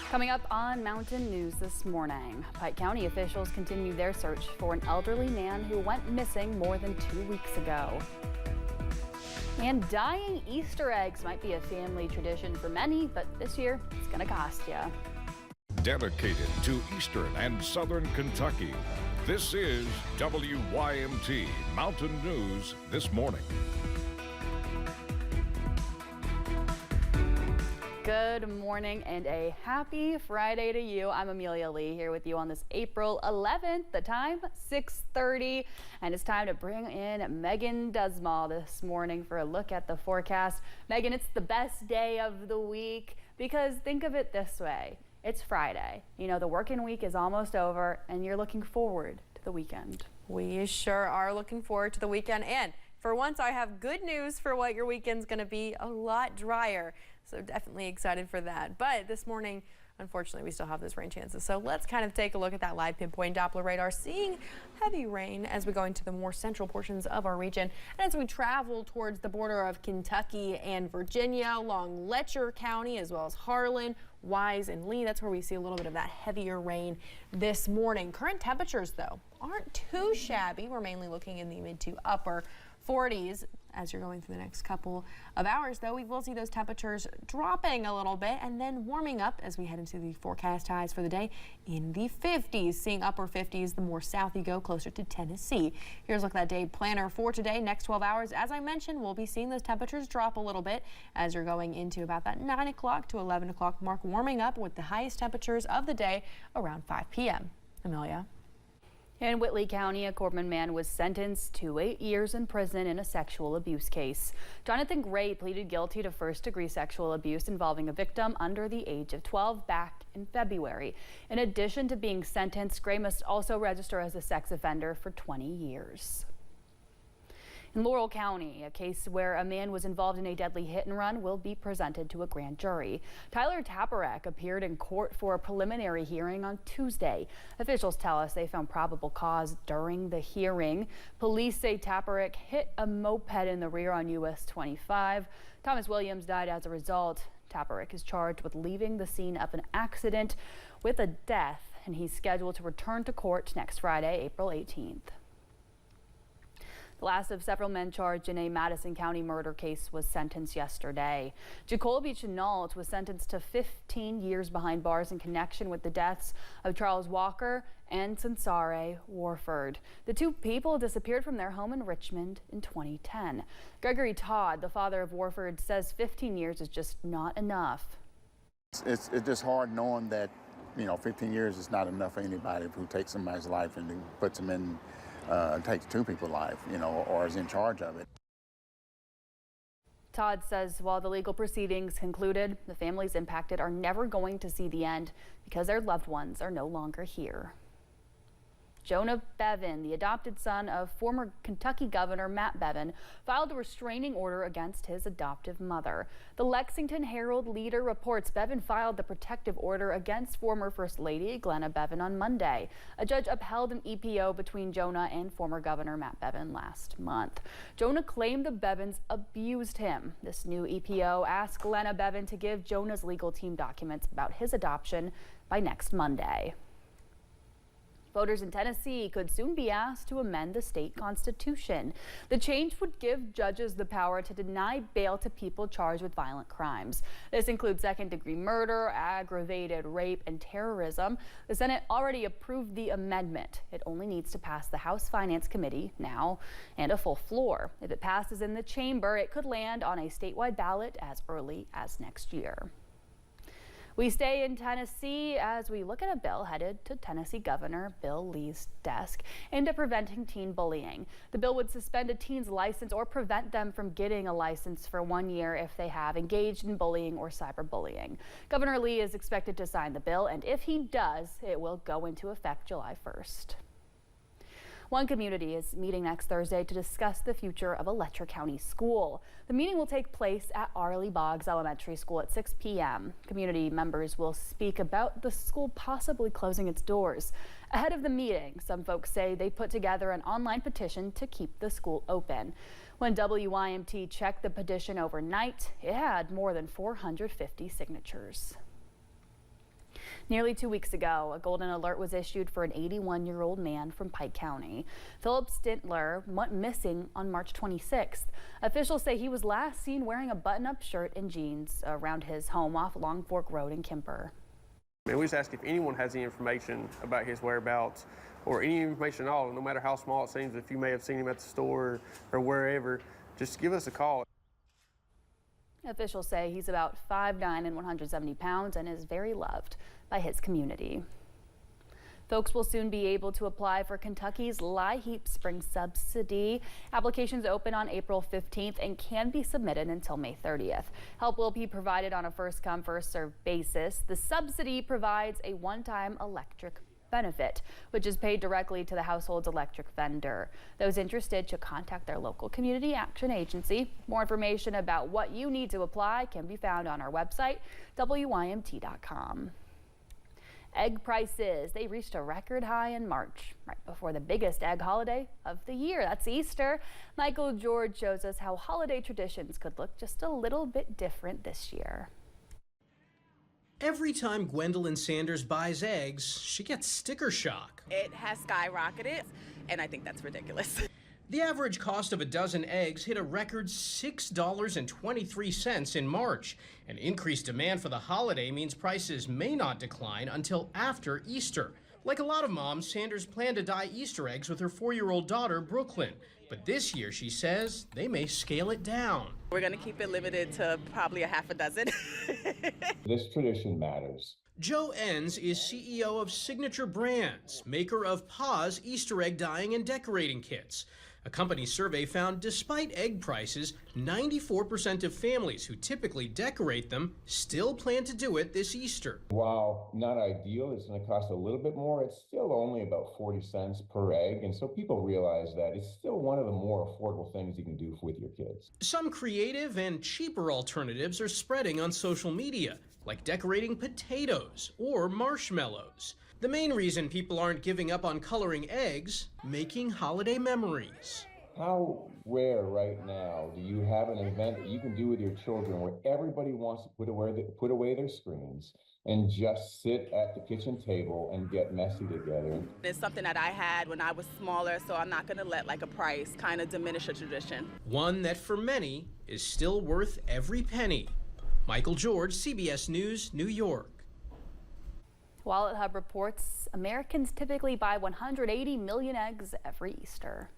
Coming up on Mountain News this morning, Pike County officials continue their search for an elderly man who went missing more than 2 weeks ago. And dyeing Easter eggs might be a family tradition for many, but this year it's going to cost you. Dedicated to Eastern and Southern Kentucky, this is WYMT Mountain News this morning. Good morning and a happy Friday to you. I'm Amelia Lee here with you on this April 11th. The time 6:30, and it's time to bring in Megan Dusmall this morning for a look at the forecast. Megan, it's the best day of the week because think of it this way. It's Friday. You know, the working week is almost over and you're looking forward to the weekend. We sure are looking forward to the weekend, and for once I have good news for what your weekend's going to be: a lot drier. So definitely excited for that. But this morning, unfortunately, we still have those rain chances. So let's kind of take a look at that live pinpoint Doppler radar, seeing heavy rain as we go into the more central portions of our region. And as we travel towards the border of Kentucky and Virginia, along Letcher County, as well as Harlan, Wise, and Lee, that's where we see a little bit of that heavier rain this morning. Current temperatures, though, aren't too shabby. We're mainly looking in the mid to upper 40s. As you're going through the next couple of hours, though, we will see those temperatures dropping a little bit and then warming up as we head into the forecast highs for the day in the 50s. Seeing upper 50s the more south you go, closer to Tennessee. Here's a look at that day planner for today. Next 12 hours, as I mentioned, we'll be seeing those temperatures drop a little bit as you're going into about that 9 o'clock to 11 o'clock mark, warming up with the highest temperatures of the day around 5 p.m. Amelia. In Whitley County, a Corbin man was sentenced to 8 years in prison in a sexual abuse case. Jonathan Gray pleaded guilty to first-degree sexual abuse involving a victim under the age of 12 back in February. In addition to being sentenced, Gray must also register as a sex offender for 20 years. In Laurel County, a case where a man was involved in a deadly hit and run will be presented to a grand jury. Tyler Taparek appeared in court for a preliminary hearing on Tuesday. Officials tell us they found probable cause during the hearing. Police say Taparek hit a moped in the rear on US 25. Thomas Williams died as a result. Taparek is charged with leaving the scene of an accident with a death, and he's scheduled to return to court next Friday, April 18th. The last of several men charged in a Madison County murder case was sentenced yesterday. Jacoby Chenault was sentenced to 15 years behind bars in connection with the deaths of Charles Walker and Sansare Warford. The two people disappeared from their home in Richmond in 2010. Gregory Todd, the father of Warford, says 15 years is just not enough. It's just hard knowing that, 15 years is not enough for anybody who takes somebody's life and puts them in takes two people's life, or is in charge of it. Todd says while the legal proceedings concluded, the families impacted are never going to see the end because their loved ones are no longer here. Jonah Bevin, the adopted son of former Kentucky Governor Matt Bevin, filed a restraining order against his adoptive mother. The Lexington Herald-Leader reports Bevin filed the protective order against former First Lady Glenna Bevin on Monday. A judge upheld an EPO between Jonah and former Governor Matt Bevin last month. Jonah claimed the Bevins abused him. This new EPO asked Glenna Bevin to give Jonah's legal team documents about his adoption by next Monday. Voters in Tennessee could soon be asked to amend the state constitution. The change would give judges the power to deny bail to people charged with violent crimes. This includes second-degree murder, aggravated rape, and terrorism. The Senate already approved the amendment. It only needs to pass the House Finance Committee now and a full floor. If it passes in the chamber, it could land on a statewide ballot as early as next year. We stay in Tennessee as we look at a bill headed to Tennessee Governor Bill Lee's desk into preventing teen bullying. The bill would suspend a teen's license or prevent them from getting a license for 1 year if they have engaged in bullying or cyberbullying. Governor Lee is expected to sign the bill, and if he does, it will go into effect July 1st. One community is meeting next Thursday to discuss the future of a Letcher County school. The meeting will take place at Arley Boggs Elementary School at 6 p.m. Community members will speak about the school possibly closing its doors. Ahead of the meeting, some folks say they put together an online petition to keep the school open. When WYMT checked the petition overnight, it had more than 450 signatures. Nearly 2 weeks ago, a golden alert was issued for an 81-year-old man from Pike County. Philip Stintler went missing on March 26th. Officials say he was last seen wearing a button-up shirt and jeans around his home off Long Fork Road in Kemper. And we just ask if anyone has any information about his whereabouts or any information at all, no matter how small it seems, if you may have seen him at the store or wherever, just give us a call. Officials say he's about 5'9" and 170 pounds and is very loved by his community. Folks will soon be able to apply for Kentucky's LIHEAP spring subsidy. Applications open on April 15th and can be submitted until May 30th. Help will be provided on a first-come, first-served basis. The subsidy provides a one-time electric benefit, which is paid directly to the household's electric vendor. Those interested should contact their local community action agency. More information about what you need to apply can be found on our website, WYMT.com. Egg prices, they reached a record high in March, right before the biggest egg holiday of the year. That's Easter. Michael George shows us how holiday traditions could look just a little bit different this year. Every time Gwendolyn Sanders buys eggs, she gets sticker shock. It has skyrocketed, and I think that's ridiculous. The average cost of a dozen eggs hit a record $6.23 in March. An increased demand for the holiday means prices may not decline until after Easter. Like a lot of moms, Sanders planned to dye Easter eggs with her 4-year-old daughter, Brooklyn. But this year, she says, they may scale it down. We're going to keep it limited to probably a half a dozen. This tradition matters. Joe Enns is CEO of Signature Brands, maker of Pa's Easter egg dyeing and decorating kits. A company survey found despite egg prices, 94% of families who typically decorate them still plan to do it this Easter. While not ideal, it's going to cost a little bit more. It's still only about 40 cents per egg, and so people realize that it's still one of the more affordable things you can do with your kids. Some creative and cheaper alternatives are spreading on social media, like decorating potatoes or marshmallows. The main reason people aren't giving up on coloring eggs, making holiday memories. How rare right now do you have an event that you can do with your children where everybody wants to put away their screens and just sit at the kitchen table and get messy together? It's something that I had when I was smaller, so I'm not going to let like a price kind of diminish a tradition. One that for many is still worth every penny. Michael George, CBS News, New York. Wallet Hub reports Americans typically buy 180 million eggs every Easter.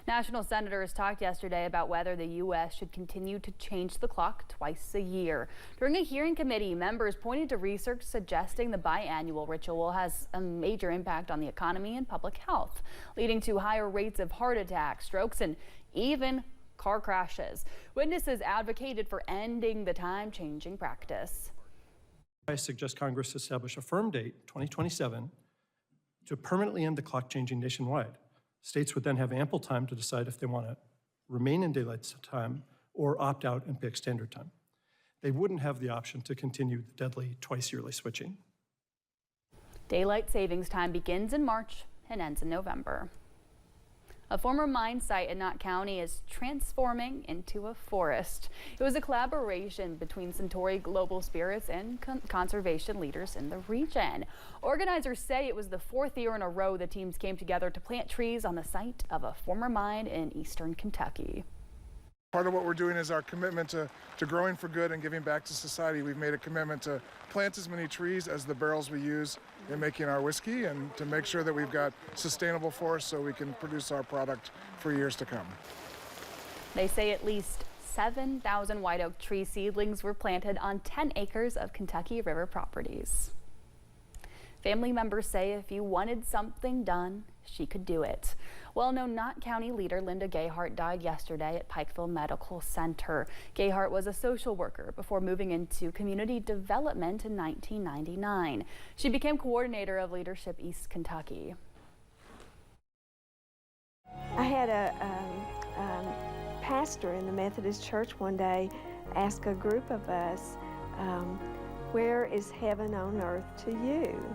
National senators talked yesterday about whether the U.S. should continue to change the clock twice a year. During a hearing committee, members pointed to research suggesting the biannual ritual has a major impact on the economy and public health, leading to higher rates of heart attacks, strokes, and even car crashes. Witnesses advocated for ending the time-changing practice. I suggest Congress establish a firm date, 2027, to permanently end the clock changing nationwide. States would then have ample time to decide if they want to remain in daylight time or opt out and pick standard time. They wouldn't have the option to continue the deadly twice-yearly switching. Daylight savings time begins in March and ends in November. A former mine site in Knott County is transforming into a forest. It was a collaboration between Centauri Global Spirits and conservation leaders in the region. Organizers say it was the 4th year in a row the teams came together to plant trees on the site of a former mine in eastern Kentucky. Part of what we're doing is our commitment to growing for good and giving back to society. We've made a commitment to plant as many trees as the barrels we use in making our whiskey and to make sure that we've got sustainable forests so we can produce our product for years to come. They say at least 7,000 white oak tree seedlings were planted on 10 acres of Kentucky River properties. Family members say if you wanted something done, she could do it. Well-known Knott County leader Linda Gayhart died yesterday at Pikeville Medical Center. Gayhart was a social worker before moving into community development in 1999. She became coordinator of Leadership East Kentucky. I had a pastor in the Methodist Church one day ask a group of us, where is heaven on earth to you?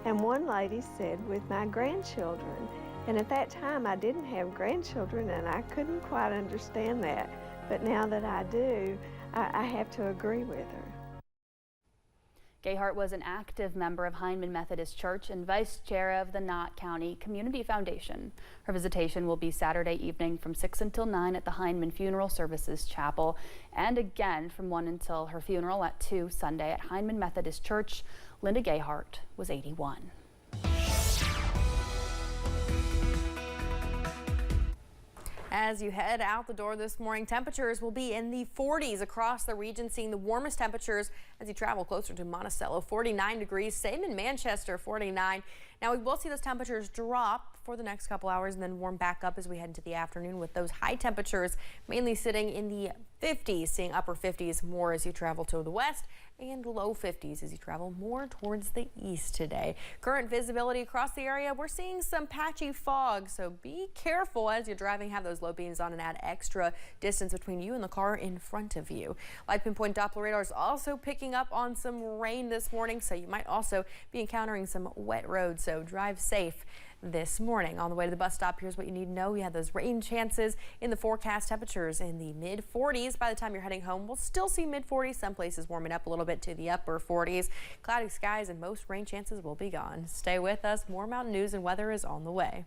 And one lady said, with my grandchildren. And at that time, I didn't have grandchildren, and I couldn't quite understand that. But now that I do, I have to agree with her. Gayhart was an active member of Hindman Methodist Church and vice chair of the Knott County Community Foundation. Her visitation will be Saturday evening from 6 until 9 at the Hindman Funeral Services Chapel, and again from 1 until her funeral at 2 Sunday at Hindman Methodist Church. Linda Gayhart was 81. As you head out the door this morning, temperatures will be in the 40s across the region, seeing the warmest temperatures as you travel closer to Monticello. 49 degrees, same in Manchester, 49. Now, we will see those temperatures drop for the next couple hours and then warm back up as we head into the afternoon, with those high temperatures mainly sitting in the 50s, seeing upper 50s more as you travel to the west and low 50s as you travel more towards the east today. Current visibility across the area, we're seeing some patchy fog, so be careful as you're driving. Have those low beams on and add extra distance between you and the car in front of you. Live pinpoint Doppler radar is also picking up on some rain this morning, so you might also be encountering some wet roads, so drive safe this morning. On the way to the bus stop, here's what you need to know. We have those rain chances in the forecast. Temperatures in the mid 40s. By the time you're heading home, we'll still see mid 40s. Some places warming up a little bit to the upper 40s. Cloudy skies and most rain chances will be gone. Stay with us. More mountain news and weather is on the way.